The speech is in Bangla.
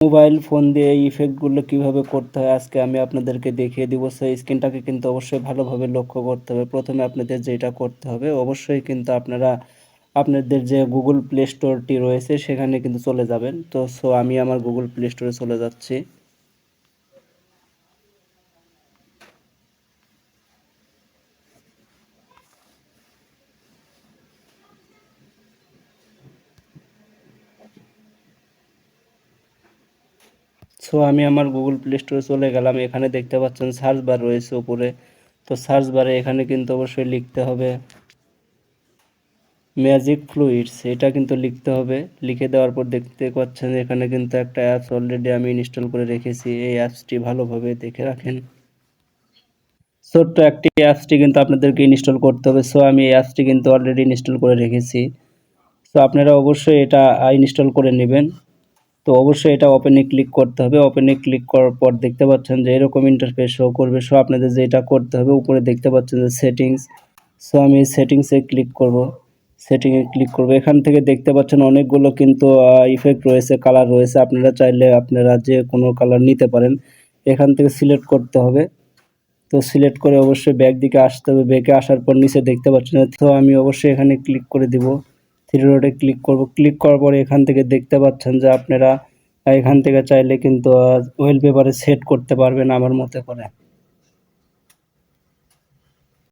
মোবাইল ফোন দিয়ে এই ইফেক্টগুলো কিভাবে করতে হয় আজকে আমি আপনাদেরকে দেখিয়ে দিব। সেই স্ক্রিনটাকে কিন্তু অবশ্যই ভালোভাবে লক্ষ্য করতে হবে। প্রথমে আপনাদের যেটা করতে হবে অবশ্যই কিন্তু আপনারা আপনাদের যে গুগল প্লে স্টোরটি রয়েছে সেখানে কিন্তু চলে যাবেন। তো আমি আমার গুগল প্লে স্টোরে চলে যাচ্ছি। আমি আমার গুগল প্লে স্টোরে চলে গেলাম। এখানে দেখতে পাচ্ছেন সার্চ বার রয়েছে উপরে। তো সার্চ বারে এখানে কিন্তু অবশ্যই লিখতে হবে ম্যাজিক ফ্লুইডস, এটা কিন্তু লিখতে হবে। লিখে দেওয়ার পর দেখতে পাচ্ছেন এখানে কিন্তু একটা অ্যাপস অলরেডি আমি ইনস্টল করে রেখেছি। এই অ্যাপসটি ভালোভাবে দেখে রাখেন। ছোট্ট একটি অ্যাপসটি কিন্তু আপনাদেরকে ইনস্টল করতে হবে। আমি এই অ্যাপসটি কিন্তু অলরেডি ইনস্টল করে রেখেছি। আপনারা অবশ্যই এটা ইনস্টল করে নেবেন। তো অবশ্যই এটা ওপেনে ক্লিক করতে হবে। ওপেনে ক্লিক করার পর দেখতে পাচ্ছেন যে এরকম ইন্টারফেস শো করবে। আপনাদের যেটা করতে হবে উপরে দেখতে পাচ্ছেন যে সেটিংস। আমি সেটিংসে ক্লিক করব। সেটিংয়ে ক্লিক করব। এখান থেকে দেখতে পাচ্ছেন অনেকগুলো কিন্তু ইফেক্ট রয়েছে, কালার রয়েছে। আপনারা চাইলে আপনারা যে কোনো কালার নিতে পারেন। এখান থেকে সিলেক্ট করতে হবে। তো সিলেক্ট করে অবশ্যই ব্যাক দিকে আসতে হবে। ব্যাকে আসার পর নিচে দেখতে পাচ্ছেন। তো আমি অবশ্যই এখানে ক্লিক করে দিব। থ্রি ডটে ক্লিক করব। ক্লিক করার পরে এখান থেকে দেখতে পাচ্ছেন যে আপনারা এখান থেকে চাইলে কিন্তু ওয়েলপেপারে সেট করতে পারবেন আমার মতে করে।